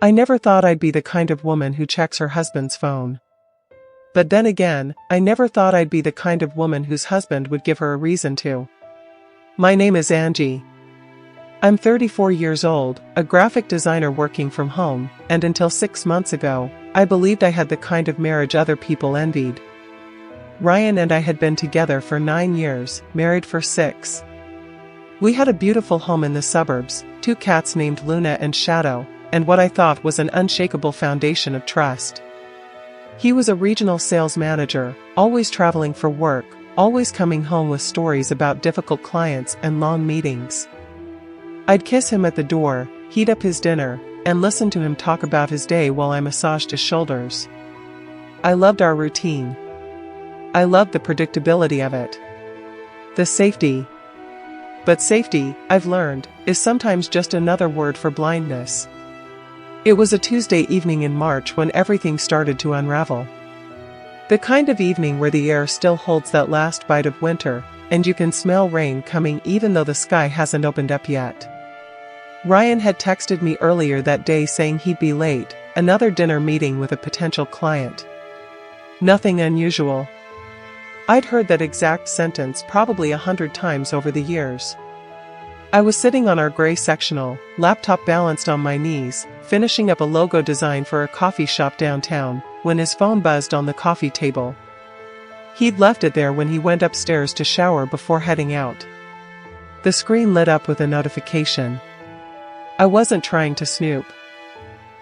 I never thought I'd be the kind of woman who checks her husband's phone. But then again, I never thought I'd be the kind of woman whose husband would give her a reason to. My name is Angie. I'm 34 years old, a graphic designer working from home, and until 6 months ago, I believed I had the kind of marriage other people envied. Ryan and I had been together for 9 years, married for 6. We had a beautiful home in the suburbs, 2 cats named Luna and Shadow, and what I thought was an unshakable foundation of trust. He was a regional sales manager, always traveling for work, always coming home with stories about difficult clients and long meetings. I'd kiss him at the door, heat up his dinner, and listen to him talk about his day while I massaged his shoulders. I loved our routine. I loved the predictability of it. The safety. But safety, I've learned, is sometimes just another word for blindness. It was a Tuesday evening in March when everything started to unravel. The kind of evening where the air still holds that last bite of winter, and you can smell rain coming even though the sky hasn't opened up yet. Ryan had texted me earlier that day saying he'd be late, another dinner meeting with a potential client. Nothing unusual. I'd heard that exact sentence probably 100 times over the years. I was sitting on our gray sectional, laptop balanced on my knees, finishing up a logo design for a coffee shop downtown, when his phone buzzed on the coffee table. He'd left it there when he went upstairs to shower before heading out. The screen lit up with a notification. I wasn't trying to snoop.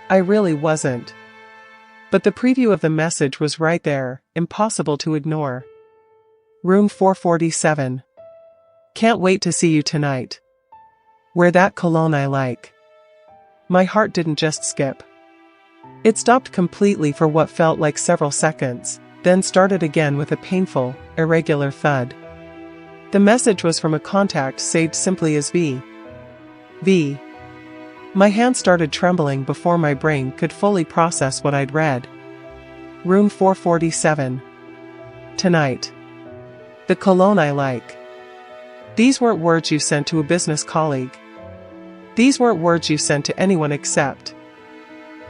I really wasn't. But the preview of the message was right there, impossible to ignore. Room 447. Can't wait to see you tonight. Wear that cologne I like. My heart didn't just skip. It stopped completely for what felt like several seconds, then started again with a painful, irregular thud. The message was from a contact saved simply as V. V. My hand started trembling before my brain could fully process what I'd read. Room 447. Tonight. The cologne I like. These weren't words you sent to a business colleague. These weren't words you sent to anyone except.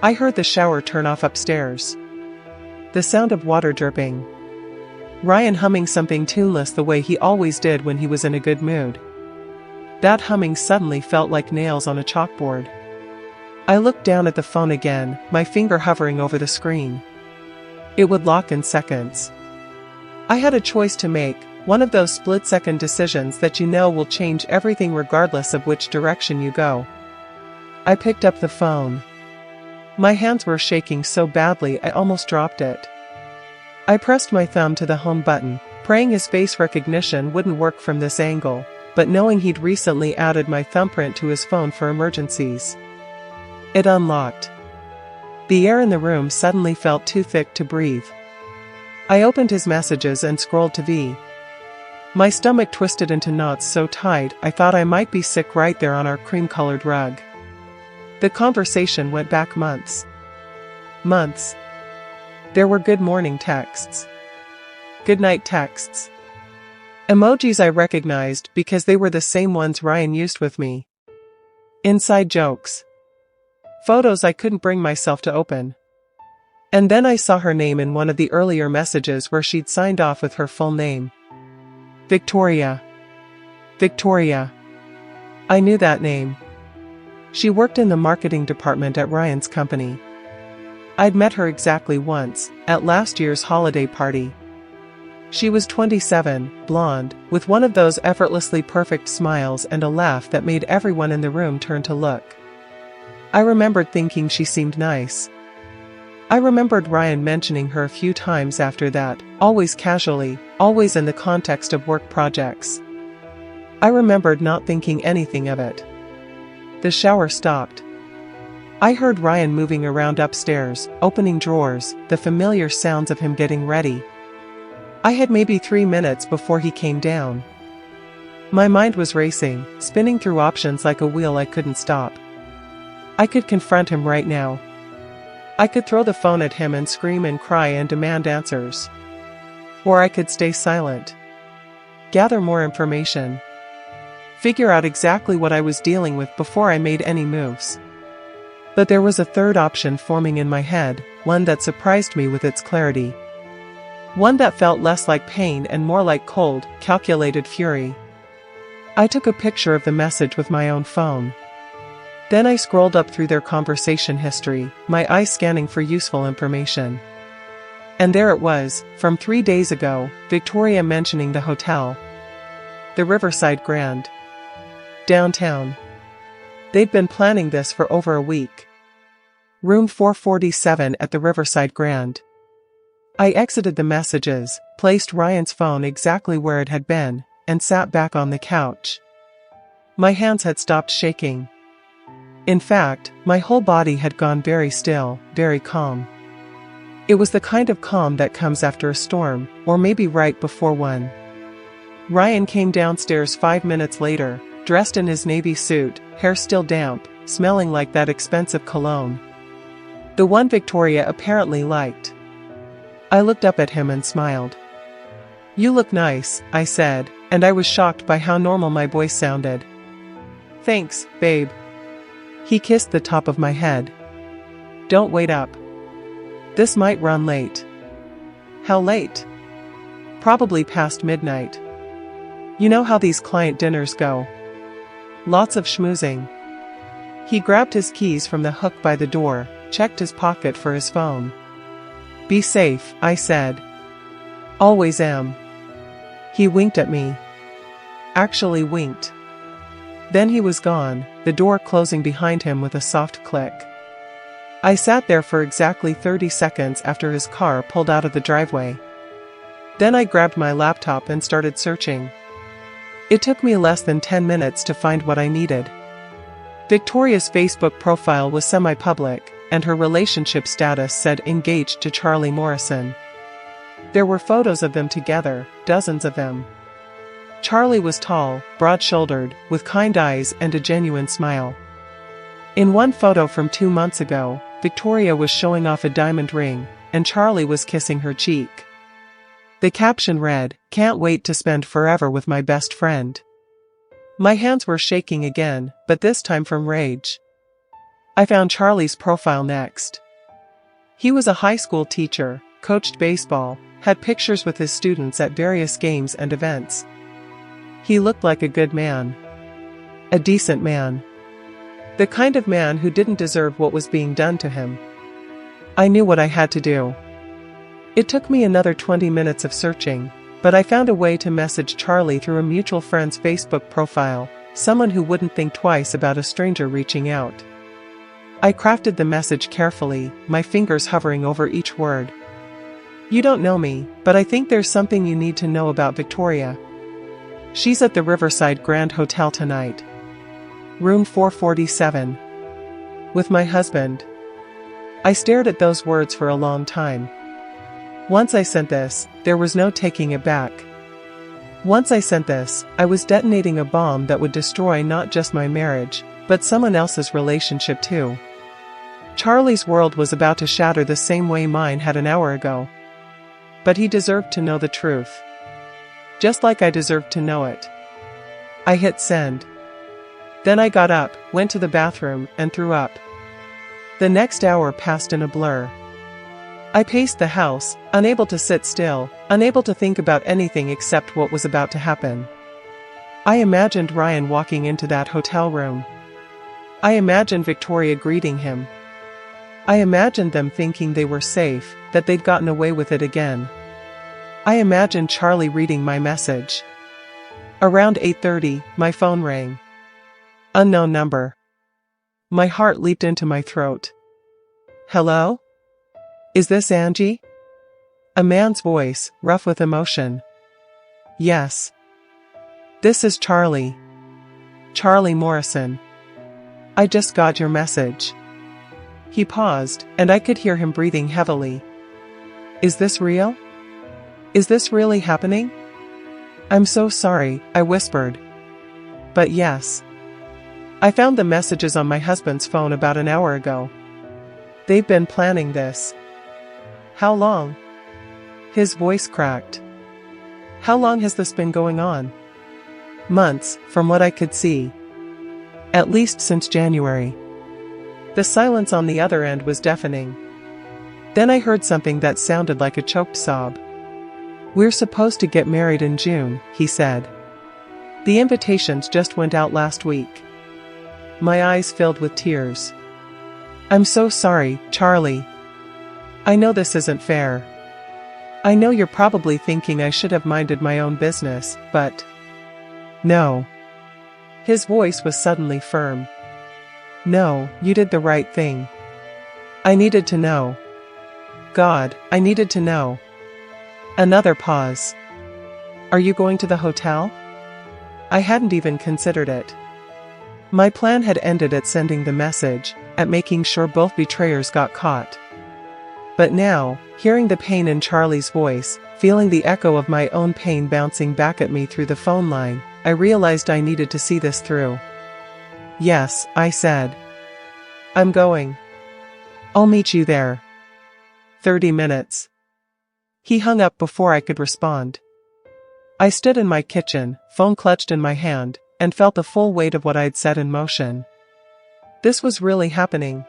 I heard the shower turn off upstairs. The sound of water dripping. Ryan humming something tuneless the way he always did when he was in a good mood. That humming suddenly felt like nails on a chalkboard. I looked down at the phone again, my finger hovering over the screen. It would lock in seconds. I had a choice to make, one of those split-second decisions that you know will change everything regardless of which direction you go. I picked up the phone. My hands were shaking so badly I almost dropped it. I pressed my thumb to the home button, praying his face recognition wouldn't work from this angle, but knowing he'd recently added my thumbprint to his phone for emergencies. It unlocked. The air in the room suddenly felt too thick to breathe. I opened his messages and scrolled to V. My stomach twisted into knots so tight I thought I might be sick right there on our cream-colored rug. The conversation went back months. Months. There were good morning texts. Good night texts. Emojis I recognized because they were the same ones Ryan used with me. Inside jokes. Photos I couldn't bring myself to open. And then I saw her name in one of the earlier messages where she'd signed off with her full name. Victoria. Victoria. I knew that name. She worked in the marketing department at Ryan's company. I'd met her exactly once, at last year's holiday party. She was 27, blonde, with one of those effortlessly perfect smiles and a laugh that made everyone in the room turn to look. I remembered thinking she seemed nice. I remembered Ryan mentioning her a few times after that, always casually, always in the context of work projects. I remembered not thinking anything of it. The shower stopped. I heard Ryan moving around upstairs, opening drawers, the familiar sounds of him getting ready. I had maybe 3 minutes before he came down. My mind was racing, spinning through options like a wheel I couldn't stop. I could confront him right now. I could throw the phone at him and scream and cry and demand answers. Or I could stay silent. Gather more information. Figure out exactly what I was dealing with before I made any moves. But there was a third option forming in my head, one that surprised me with its clarity. One that felt less like pain and more like cold, calculated fury. I took a picture of the message with my own phone. Then I scrolled up through their conversation history, my eyes scanning for useful information. And there it was, from 3 days ago, Victoria mentioning the hotel. The Riverside Grand. Downtown. They'd been planning this for over a week. Room 447 at the Riverside Grand. I exited the messages, placed Ryan's phone exactly where it had been, and sat back on the couch. My hands had stopped shaking. In fact, my whole body had gone very still, very calm. It was the kind of calm that comes after a storm, or maybe right before one. Ryan came downstairs 5 minutes later, dressed in his navy suit, hair still damp, smelling like that expensive cologne. The one Victoria apparently liked. I looked up at him and smiled. "You look nice," I said, and I was shocked by how normal my voice sounded. "Thanks, babe." He kissed the top of my head. "Don't wait up. This might run late." "How late?" "Probably past midnight. You know how these client dinners go. Lots of schmoozing." He grabbed his keys from the hook by the door, checked his pocket for his phone. "Be safe," I said. "Always am." He winked at me. Actually winked. Then he was gone, the door closing behind him with a soft click. I sat there for exactly 30 seconds after his car pulled out of the driveway. Then I grabbed my laptop and started searching. It took me less than 10 minutes to find what I needed. Victoria's Facebook profile was semi-public, and her relationship status said engaged to Charlie Morrison. There were photos of them together, dozens of them. Charlie was tall, broad-shouldered, with kind eyes and a genuine smile. In one photo from 2 months ago, Victoria was showing off a diamond ring, and Charlie was kissing her cheek. The caption read, "Can't wait to spend forever with my best friend." My hands were shaking again, but this time from rage. I found Charlie's profile next. He was a high school teacher, coached baseball, had pictures with his students at various games and events. He looked like a good man. A decent man. The kind of man who didn't deserve what was being done to him. I knew what I had to do. It took me another 20 minutes of searching, but I found a way to message Charlie through a mutual friend's Facebook profile, someone who wouldn't think twice about a stranger reaching out. I crafted the message carefully, my fingers hovering over each word. "You don't know me, but I think there's something you need to know about Victoria. She's at the Riverside Grand Hotel tonight. Room 447. With my husband." I stared at those words for a long time. Once I sent this, there was no taking it back. Once I sent this, I was detonating a bomb that would destroy not just my marriage, but someone else's relationship too. Charlie's world was about to shatter the same way mine had an hour ago. But he deserved to know the truth. Just like I deserved to know it. I hit send. Then I got up, went to the bathroom, and threw up. The next hour passed in a blur. I paced the house, unable to sit still, unable to think about anything except what was about to happen. I imagined Ryan walking into that hotel room. I imagined Victoria greeting him. I imagined them thinking they were safe, that they'd gotten away with it again. I imagined Charlie reading my message. Around 8:30, my phone rang. Unknown number. My heart leaped into my throat. "Hello? Is this Angie?" A man's voice, rough with emotion. "Yes. This is Charlie. Charlie Morrison. I just got your message." He paused, and I could hear him breathing heavily. "Is this real? Is this really happening?" "I'm so sorry," I whispered. "But yes. I found the messages on my husband's phone about an hour ago. They've been planning this." "How long?" His voice cracked. "How long has this been going on?" "Months, from what I could see. At least since January." The silence on the other end was deafening. Then I heard something that sounded like a choked sob. "We're supposed to get married in June," he said. "The invitations just went out last week." My eyes filled with tears. "I'm so sorry, Charlie. I know this isn't fair. I know you're probably thinking I should have minded my own business, but..." "No." His voice was suddenly firm. "No, you did the right thing. I needed to know. God, I needed to know." Another pause. "Are you going to the hotel?" I hadn't even considered it. My plan had ended at sending the message, at making sure both betrayers got caught. But now, hearing the pain in Charlie's voice, feeling the echo of my own pain bouncing back at me through the phone line, I realized I needed to see this through. "Yes," I said. "I'm going. I'll meet you there." 30 minutes. He hung up before I could respond. I stood in my kitchen, phone clutched in my hand, and felt the full weight of what I'd set in motion. This was really happening.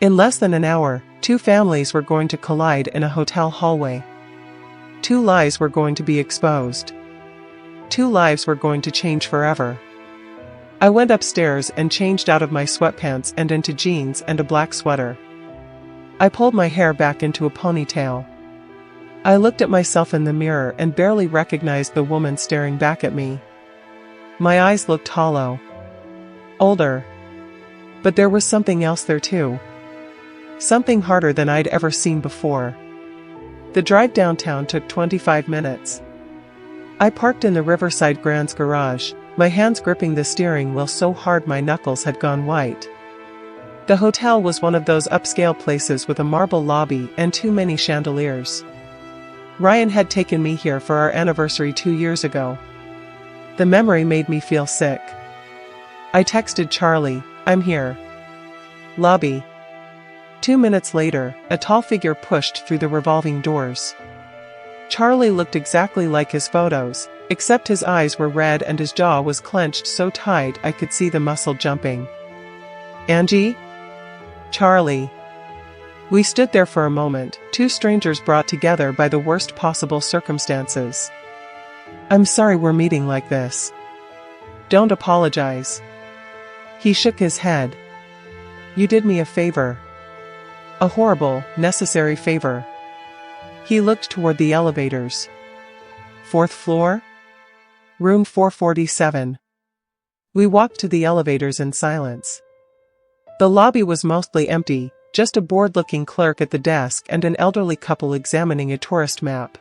In less than an hour, two families were going to collide in a hotel hallway. Two lies were going to be exposed. Two lives were going to change forever. I went upstairs and changed out of my sweatpants and into jeans and a black sweater. I pulled my hair back into a ponytail. I looked at myself in the mirror and barely recognized the woman staring back at me. My eyes looked hollow. Older. But there was something else there too. Something harder than I'd ever seen before. The drive downtown took 25 minutes. I parked in the Riverside Grand's garage, my hands gripping the steering wheel so hard my knuckles had gone white. The hotel was one of those upscale places with a marble lobby and too many chandeliers. Ryan had taken me here for our anniversary 2 years ago. The memory made me feel sick. I texted Charlie, "I'm here." Lobby. 2 minutes later, a tall figure pushed through the revolving doors. Charlie looked exactly like his photos, except his eyes were red and his jaw was clenched so tight I could see the muscle jumping. "Angie?" "Charlie." We stood there for a moment, two strangers brought together by the worst possible circumstances. "I'm sorry we're meeting like this." "Don't apologize." He shook his head. "You did me a favor. A horrible, necessary favor." He looked toward the elevators. "Fourth floor? Room 447. We walked to the elevators in silence. The lobby was mostly empty, just a bored-looking clerk at the desk and an elderly couple examining a tourist map.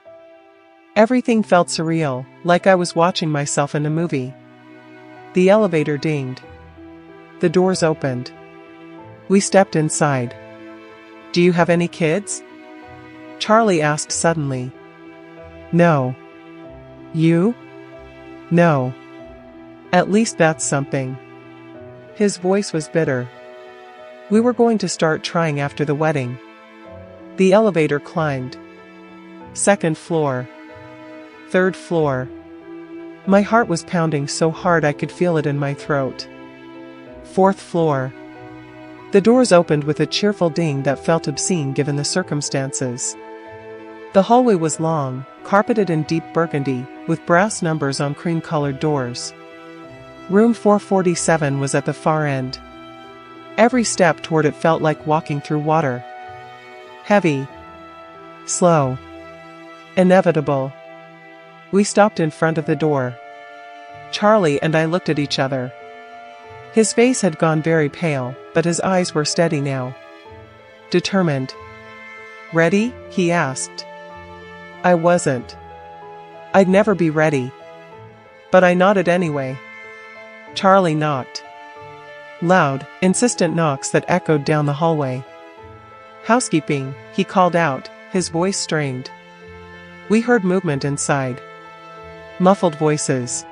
Everything felt surreal, like I was watching myself in a movie. The elevator dinged. The doors opened. We stepped inside. "Do you have any kids?" Charlie asked suddenly. "No." "You?" "No." "At least that's something." His voice was bitter. "We were going to start trying after the wedding." The elevator climbed. Second floor. Third floor. My heart was pounding so hard I could feel it in my throat. Fourth floor. The doors opened with a cheerful ding that felt obscene given the circumstances. The hallway was long, carpeted in deep burgundy, with brass numbers on cream-colored doors. Room 447 was at the far end. Every step toward it felt like walking through water. Heavy. Slow. Inevitable. We stopped in front of the door. Charlie and I looked at each other. His face had gone very pale, but his eyes were steady now. Determined. "Ready?" he asked. I wasn't. I'd never be ready. But I nodded anyway. Charlie knocked. Loud, insistent knocks that echoed down the hallway. "Housekeeping," he called out, his voice strained. We heard movement inside. Muffled voices.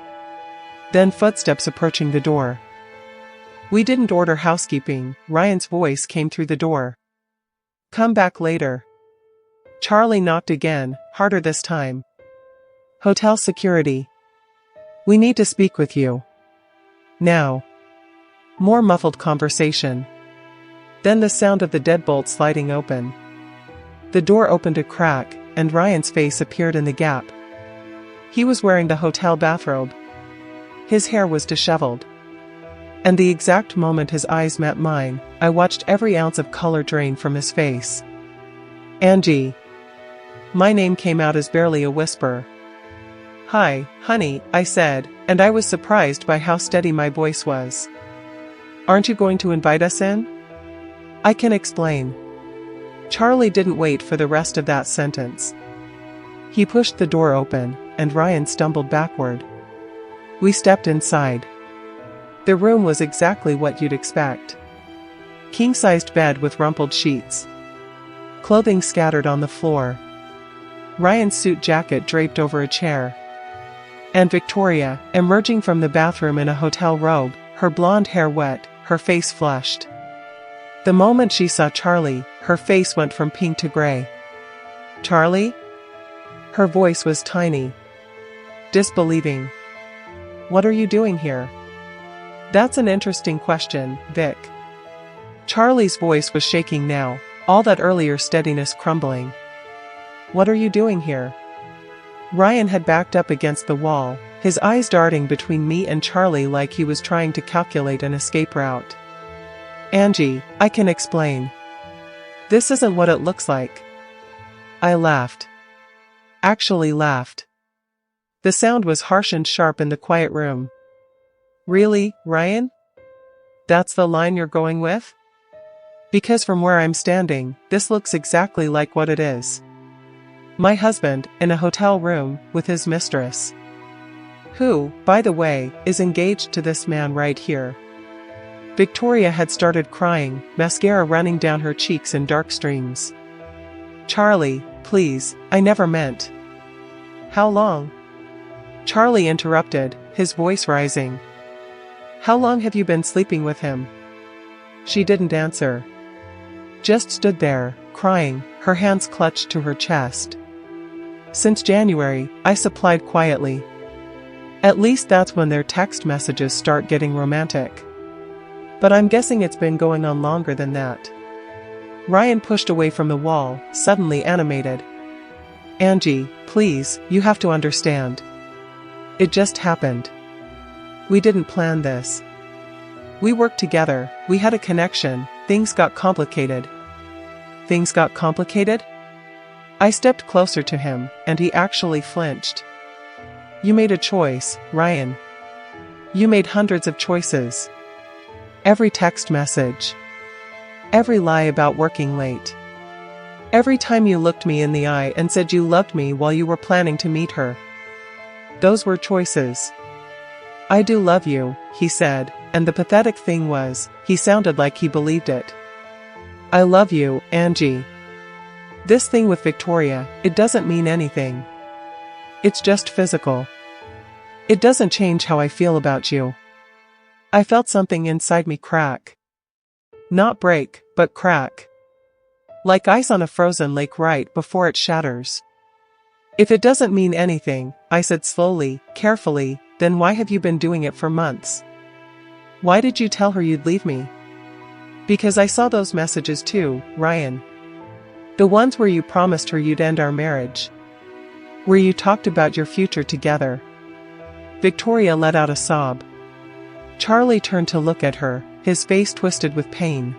Then footsteps approaching the door. "We didn't order housekeeping," Ryan's voice came through the door. "Come back later." Charlie knocked again, harder this time. "Hotel security. We need to speak with you. Now." More muffled conversation. Then the sound of the deadbolt sliding open. The door opened a crack, and Ryan's face appeared in the gap. He was wearing the hotel bathrobe. His hair was disheveled. And the exact moment his eyes met mine, I watched every ounce of color drain from his face. Angie. My name came out as barely a whisper. Hi, honey, I said, and I was surprised by how steady my voice was. Aren't you going to invite us in? I can explain. Charlie didn't wait for the rest of that sentence. He pushed the door open, and Ryan stumbled backward. We stepped inside. The room was exactly what you'd expect. King-sized bed with rumpled sheets. Clothing scattered on the floor. Ryan's suit jacket draped over a chair. And Victoria, emerging from the bathroom in a hotel robe, her blonde hair wet, her face flushed. The moment she saw Charlie, her face went from pink to gray. Charlie? Her voice was tiny. Disbelieving. What are you doing here? That's an interesting question, Vic. Charlie's voice was shaking now, all that earlier steadiness crumbling. What are you doing here? Ryan had backed up against the wall, his eyes darting between me and Charlie like he was trying to calculate an escape route. Angie, I can explain. This isn't what it looks like. I laughed. Actually laughed. The sound was harsh and sharp in the quiet room. Really, Ryan? That's the line you're going with? Because from where I'm standing, this looks exactly like what it is. My husband, in a hotel room, with his mistress. Who, by the way, is engaged to this man right here. Victoria had started crying, mascara running down her cheeks in dark streams. Charlie, please, I never meant. How long? Charlie interrupted, his voice rising. How long have you been sleeping with him? She didn't answer. Just stood there, crying, her hands clutched to her chest. Since January, I supplied quietly. At least that's when their text messages start getting romantic. But I'm guessing it's been going on longer than that. Ryan pushed away from the wall, suddenly animated. Angie, please, you have to understand. It just happened. We didn't plan this. We worked together, we had a connection, things got complicated. Things got complicated? I stepped closer to him, and he actually flinched. You made a choice, Ryan. You made hundreds of choices. Every text message. Every lie about working late. Every time you looked me in the eye and said you loved me while you were planning to meet her. Those were choices. I do love you, he said, and the pathetic thing was, he sounded like he believed it. I love you, Angie. This thing with Victoria, it doesn't mean anything. It's just physical. It doesn't change how I feel about you. I felt something inside me crack. Not break, but crack. Like ice on a frozen lake right before it shatters. If it doesn't mean anything, I said slowly, carefully, then why have you been doing it for months? Why did you tell her you'd leave me? Because I saw those messages too, Ryan. The ones where you promised her you'd end our marriage. Where you talked about your future together. Victoria let out a sob. Charlie turned to look at her, his face twisted with pain.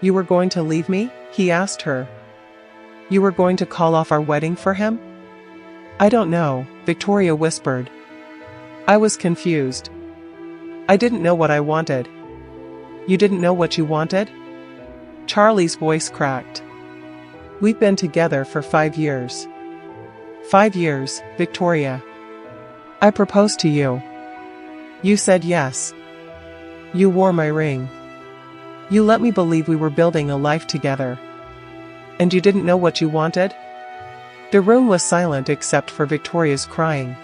You were going to leave me? He asked her. You were going to call off our wedding for him? I don't know, Victoria whispered. I was confused. I didn't know what I wanted. You didn't know what you wanted? Charlie's voice cracked. We've been together for 5 years. 5 years, Victoria. I proposed to you. You said yes. You wore my ring. You let me believe we were building a life together. And you didn't know what you wanted? The room was silent except for Victoria's crying.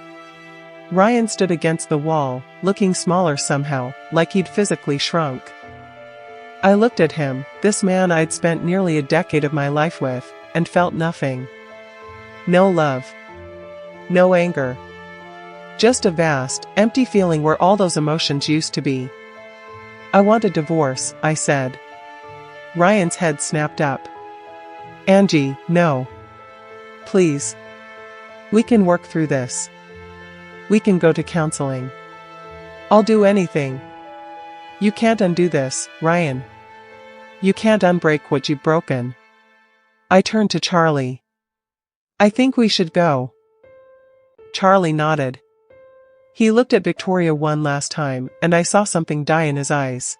Ryan stood against the wall, looking smaller somehow, like he'd physically shrunk. I looked at him, this man I'd spent nearly a decade of my life with, and felt nothing. No love. No anger. Just a vast, empty feeling where all those emotions used to be. I want a divorce, I said. Ryan's head snapped up. Angie, no. Please. We can work through this. We can go to counseling. I'll do anything. You can't undo this, Ryan. You can't unbreak what you've broken. I turned to Charlie. I think we should go. Charlie nodded. He looked at Victoria one last time, and I saw something die in his eyes.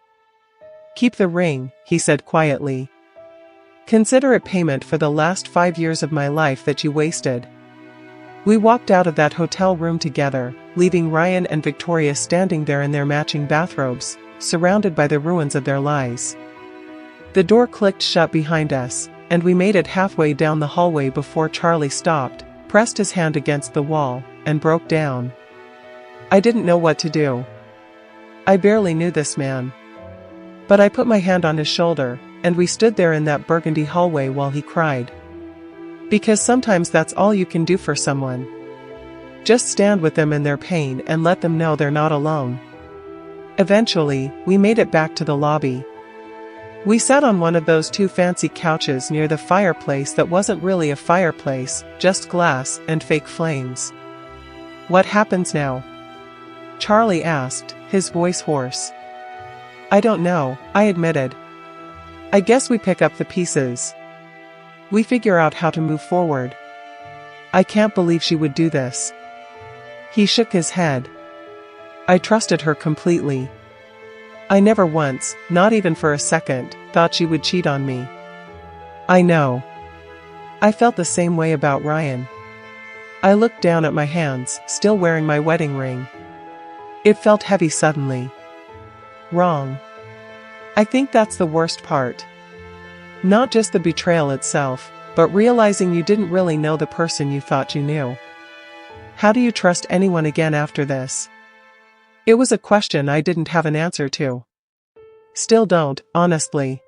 Keep the ring, he said quietly. Consider it payment for the last 5 years of my life that you wasted. We walked out of that hotel room together, leaving Ryan and Victoria standing there in their matching bathrobes, surrounded by the ruins of their lies. The door clicked shut behind us, and we made it halfway down the hallway before Charlie stopped, pressed his hand against the wall, and broke down. I didn't know what to do. I barely knew this man. But I put my hand on his shoulder, and we stood there in that burgundy hallway while he cried. Because sometimes that's all you can do for someone. Just stand with them in their pain and let them know they're not alone. Eventually, we made it back to the lobby. We sat on one of those 2 fancy couches near the fireplace that wasn't really a fireplace, just glass and fake flames. What happens now? Charlie asked, his voice hoarse. I don't know, I admitted. I guess we pick up the pieces. We figure out how to move forward. I can't believe she would do this. He shook his head. I trusted her completely. I never once, not even for a second, thought she would cheat on me. I know. I felt the same way about Ryan. I looked down at my hands, still wearing my wedding ring. It felt heavy suddenly. Wrong. I think that's the worst part. Not just the betrayal itself, but realizing you didn't really know the person you thought you knew. How do you trust anyone again after this? It was a question I didn't have an answer to. Still don't, honestly.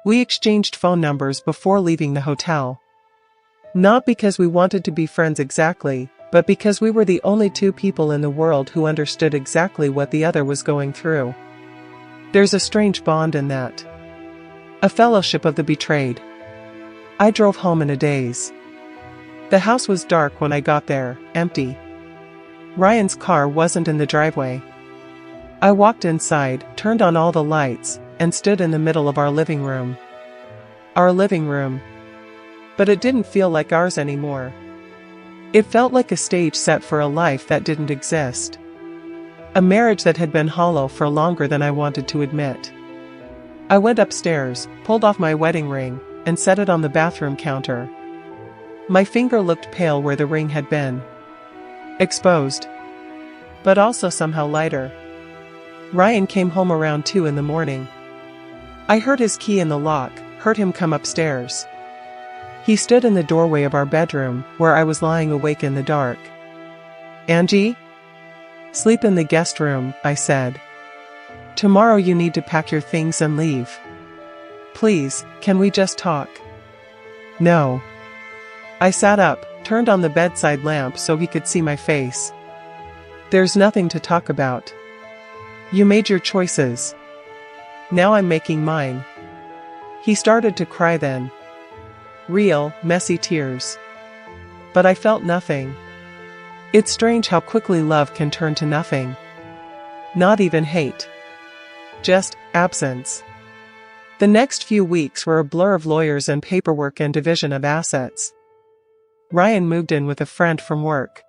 We exchanged phone numbers before leaving the hotel. Not because we wanted to be friends exactly, but because we were the only 2 people in the world who understood exactly what the other was going through. There's a strange bond in that. A fellowship of the betrayed. I drove home in a daze. The house was dark when I got there, empty. Ryan's car wasn't in the driveway. I walked inside, turned on all the lights, and stood in the middle of our living room. Our living room. But it didn't feel like ours anymore. It felt like a stage set for a life that didn't exist. A marriage that had been hollow for longer than I wanted to admit. I went upstairs, pulled off my wedding ring, and set it on the bathroom counter. My finger looked pale where the ring had been. Exposed. But also somehow lighter. Ryan came home around 2 in the morning. I heard his key in the lock, heard him come upstairs. He stood in the doorway of our bedroom, where I was lying awake in the dark. Angie? Sleep in the guest room, I said. Tomorrow you need to pack your things and leave. Please, can we just talk? No. I sat up, turned on the bedside lamp so he could see my face. There's nothing to talk about. You made your choices. Now I'm making mine. He started to cry then. Real, messy tears. But I felt nothing. It's strange how quickly love can turn to nothing. Not even hate. Just absence. The next few weeks were a blur of lawyers and paperwork and division of assets. Ryan moved in with a friend from work.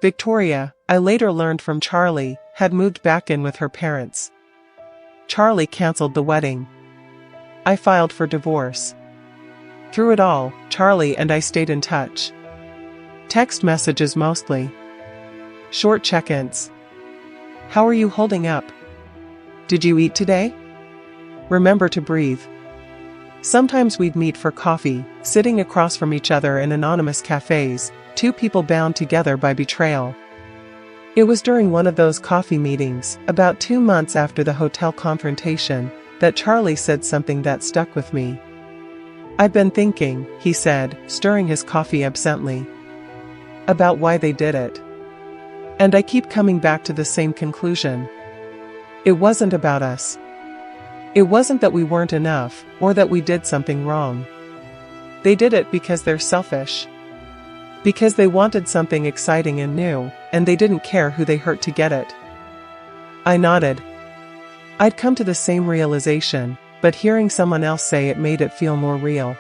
Victoria, I later learned from Charlie, had moved back in with her parents. Charlie canceled the wedding. I filed for divorce. Through it all, Charlie and I stayed in touch. Text messages mostly. Short check-ins. How are you holding up? Did you eat today? Remember to breathe. Sometimes we'd meet for coffee, sitting across from each other in anonymous cafes, 2 people bound together by betrayal. It was during one of those coffee meetings, about 2 months after the hotel confrontation, that Charlie said something that stuck with me. I've been thinking, he said, stirring his coffee absently, about why they did it. And I keep coming back to the same conclusion. It wasn't about us. It wasn't that we weren't enough, or that we did something wrong. They did it because they're selfish. Because they wanted something exciting and new, and they didn't care who they hurt to get it. I nodded. I'd come to the same realization, but hearing someone else say it made it feel more real.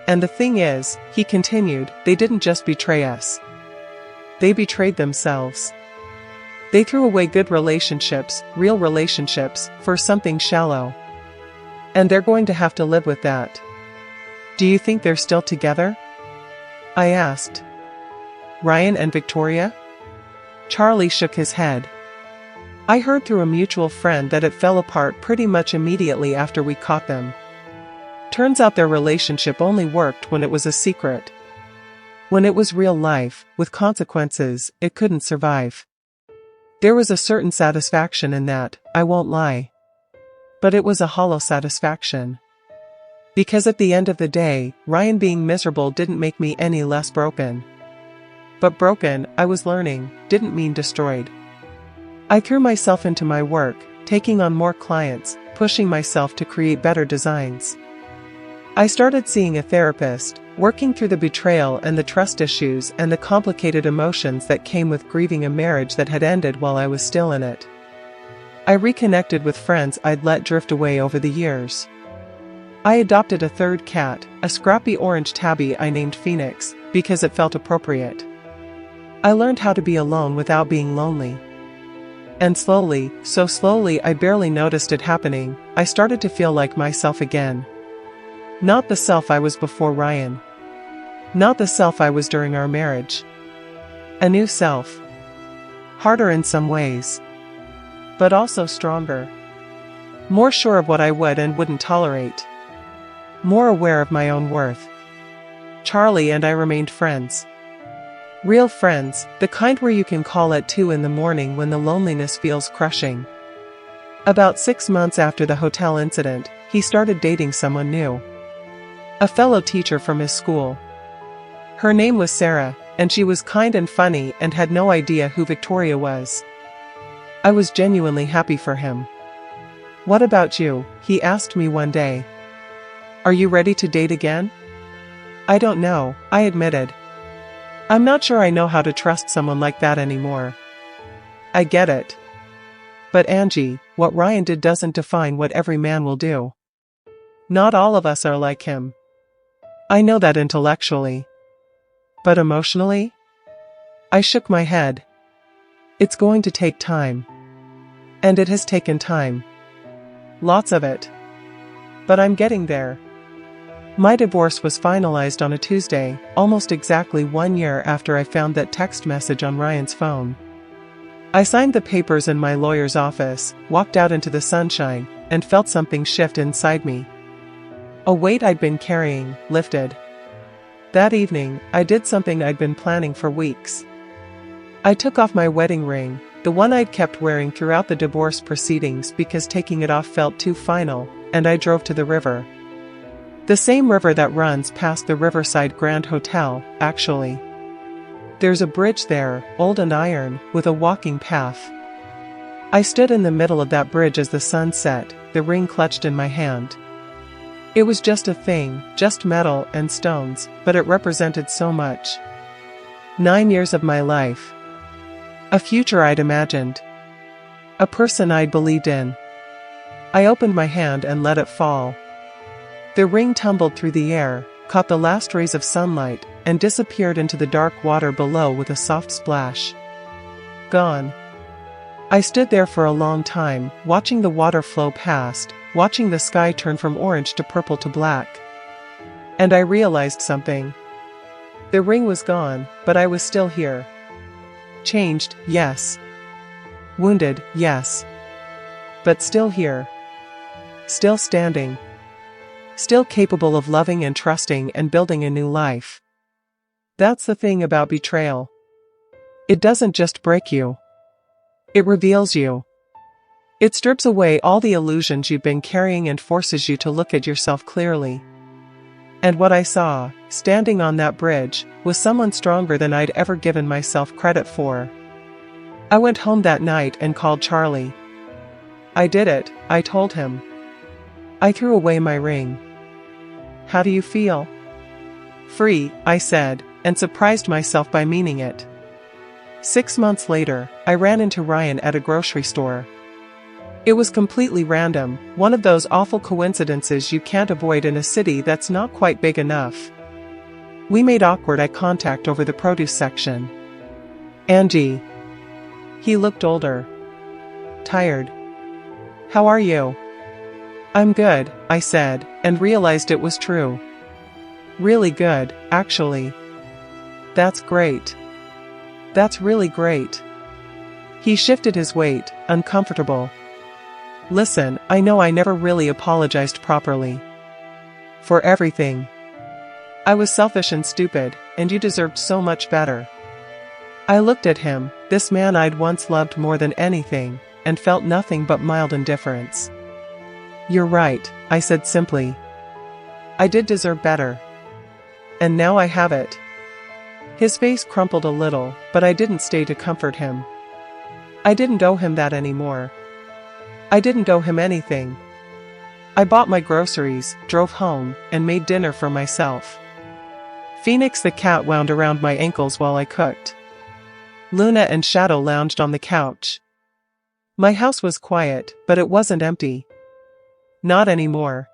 And the thing is, he continued, they didn't just betray us. They betrayed themselves. They threw away good relationships, real relationships, for something shallow. And they're going to have to live with that. Do you think they're still together? I asked. Ryan and Victoria? Charlie shook his head. I heard through a mutual friend that it fell apart pretty much immediately after we caught them. Turns out their relationship only worked when it was a secret. When it was real life, with consequences, it couldn't survive. There was a certain satisfaction in that, I won't lie. But it was a hollow satisfaction. Because at the end of the day, Ryan being miserable didn't make me any less broken. But broken, I was learning, didn't mean destroyed. I threw myself into my work, taking on more clients, pushing myself to create better designs. I started seeing a therapist, working through the betrayal and the trust issues and the complicated emotions that came with grieving a marriage that had ended while I was still in it. I reconnected with friends I'd let drift away over the years. I adopted a third cat, a scrappy orange tabby I named Phoenix, because it felt appropriate. I learned how to be alone without being lonely. And slowly, so slowly I barely noticed it happening, I started to feel like myself again. Not the self I was before Ryan. Not the self I was during our marriage. A new self. Harder in some ways. But also stronger. More sure of what I would and wouldn't tolerate. More aware of my own worth. Charlie and I remained friends. Real friends, the kind where you can call at 2 in the morning when the loneliness feels crushing. About 6 months after the hotel incident, he started dating someone new. A fellow teacher from his school. Her name was Sarah, and she was kind and funny and had no idea who Victoria was. I was genuinely happy for him. What about you? He asked me one day. Are you ready to date again? I don't know, I admitted. I'm not sure I know how to trust someone like that anymore. I get it. But Angie, what Ryan did doesn't define what every man will do. Not all of us are like him. I know that intellectually. But emotionally? I shook my head. It's going to take time. And it has taken time. Lots of it. But I'm getting there. My divorce was finalized on a Tuesday, almost exactly 1 year after I found that text message on Ryan's phone. I signed the papers in my lawyer's office, walked out into the sunshine, and felt something shift inside me. A weight I'd been carrying lifted. That evening, I did something I'd been planning for weeks. I took off my wedding ring, the one I'd kept wearing throughout the divorce proceedings because taking it off felt too final, and I drove to the river. The same river that runs past the Riverside Grand Hotel, actually. There's a bridge there, old and iron, with a walking path. I stood in the middle of that bridge as the sun set, the ring clutched in my hand. It was just a thing, just metal and stones, but it represented so much. 9 years of my life. A future I'd imagined. A person I'd believed in. I opened my hand and let it fall. The ring tumbled through the air, caught the last rays of sunlight, and disappeared into the dark water below with a soft splash. Gone. I stood there for a long time, watching the water flow past, watching the sky turn from orange to purple to black. And I realized something. The ring was gone, but I was still here. Changed, yes. Wounded, yes. But still here. Still standing. Still capable of loving and trusting and building a new life. That's the thing about betrayal. It doesn't just break you. It reveals you. It strips away all the illusions you've been carrying and forces you to look at yourself clearly. And what I saw, standing on that bridge, was someone stronger than I'd ever given myself credit for. I went home that night and called Charlie. I did it, I told him. I threw away my ring. How do you feel? Free, I said, and surprised myself by meaning it. 6 months later, I ran into Ryan at a grocery store. It was completely random, one of those awful coincidences you can't avoid in a city that's not quite big enough. We made awkward eye contact over the produce section. Angie. He looked older. Tired. How are you? I'm good, I said, and realized it was true. Really good, actually. That's great. That's really great. He shifted his weight, uncomfortable. Listen, I know I never really apologized properly. For everything. I was selfish and stupid, and you deserved so much better. I looked at him, this man I'd once loved more than anything, and felt nothing but mild indifference. You're right, I said simply. I did deserve better. And now I have it. His face crumpled a little, but I didn't stay to comfort him. I didn't owe him that anymore. I didn't owe him anything. I bought my groceries, drove home, and made dinner for myself. Phoenix the cat wound around my ankles while I cooked. Luna and Shadow lounged on the couch. My house was quiet, but it wasn't empty. Not anymore.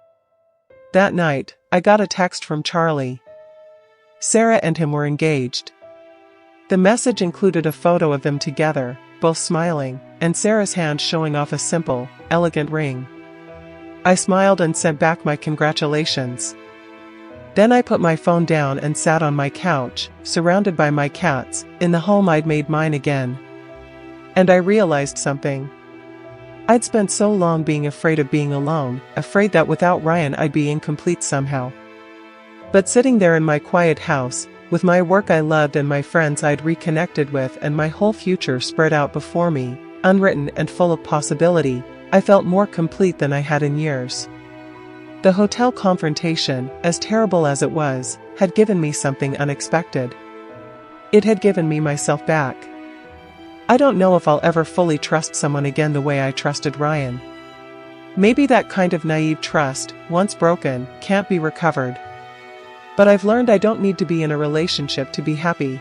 That night, I got a text from Charlie. Sarah and him were engaged. The message included a photo of them together, both smiling, and Sarah's hand showing off a simple, elegant ring. I smiled and sent back my congratulations. Then I put my phone down and sat on my couch, surrounded by my cats, in the home I'd made mine again. And I realized something. I'd spent so long being afraid of being alone, afraid that without Ryan I'd be incomplete somehow. But sitting there in my quiet house, with my work I loved and my friends I'd reconnected with and my whole future spread out before me, unwritten and full of possibility, I felt more complete than I had in years. The hotel confrontation, as terrible as it was, had given me something unexpected. It had given me myself back. I don't know if I'll ever fully trust someone again the way I trusted Ryan. Maybe that kind of naive trust, once broken, can't be recovered. But I've learned I don't need to be in a relationship to be happy.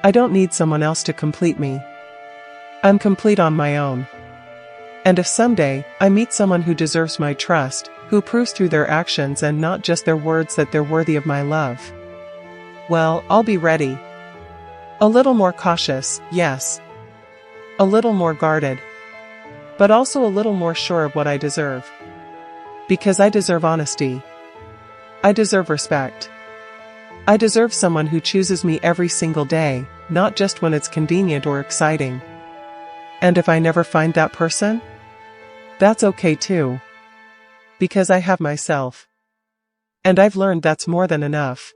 I don't need someone else to complete me. I'm complete on my own. And if someday, I meet someone who deserves my trust, who proves through their actions and not just their words that they're worthy of my love, well, I'll be ready. A little more cautious, yes. A little more guarded. But also a little more sure of what I deserve. Because I deserve honesty. I deserve respect. I deserve someone who chooses me every single day, not just when it's convenient or exciting. And if I never find that person? That's okay too. Because I have myself. And I've learned that's more than enough.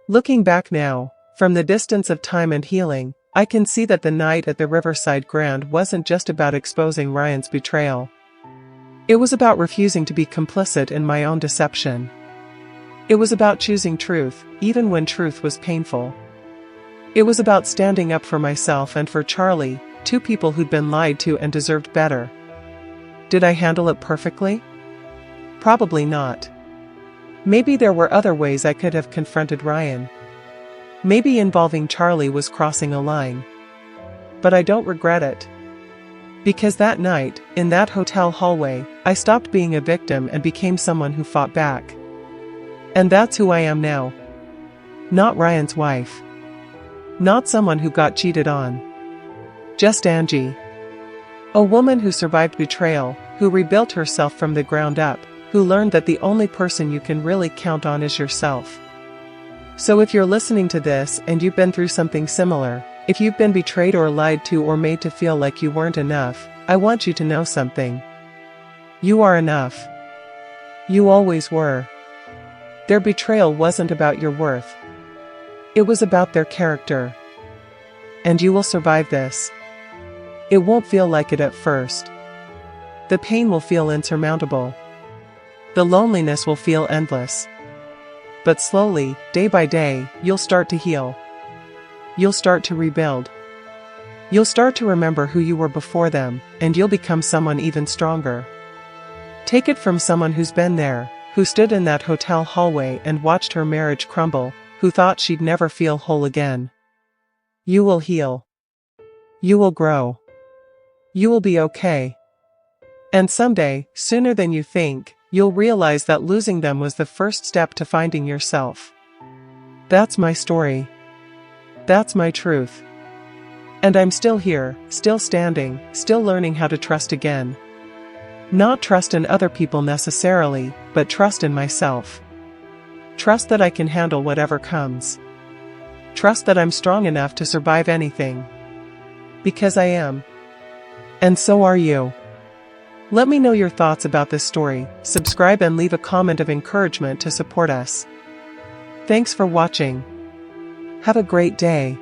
Looking back now, from the distance of time and healing, I can see that the night at the Riverside Grand wasn't just about exposing Ryan's betrayal. It was about refusing to be complicit in my own deception. It was about choosing truth, even when truth was painful. It was about standing up for myself and for Charlie, two people who'd been lied to and deserved better. Did I handle it perfectly? Probably not. Maybe there were other ways I could have confronted Ryan. Maybe involving Charlie was crossing a line. But I don't regret it. Because that night, in that hotel hallway, I stopped being a victim and became someone who fought back. And that's who I am now. Not Ryan's wife. Not someone who got cheated on. Just Angie. A woman who survived betrayal, who rebuilt herself from the ground up, who learned that the only person you can really count on is yourself. So if you're listening to this and you've been through something similar, if you've been betrayed or lied to or made to feel like you weren't enough, I want you to know something. You are enough. You always were. Their betrayal wasn't about your worth. It was about their character. And you will survive this. It won't feel like it at first. The pain will feel insurmountable. The loneliness will feel endless. But slowly, day by day, you'll start to heal. You'll start to rebuild. You'll start to remember who you were before them, and you'll become someone even stronger. Take it from someone who's been there, who stood in that hotel hallway and watched her marriage crumble, who thought she'd never feel whole again. You will heal. You will grow. You will be okay. And someday, sooner than you think, you'll realize that losing them was the first step to finding yourself. That's my story. That's my truth. And I'm still here, still standing, still learning how to trust again. Not trust in other people necessarily, but trust in myself. Trust that I can handle whatever comes. Trust that I'm strong enough to survive anything. Because I am. And so are you. Let me know your thoughts about this story, subscribe and leave a comment of encouragement to support us. Thanks for watching. Have a great day.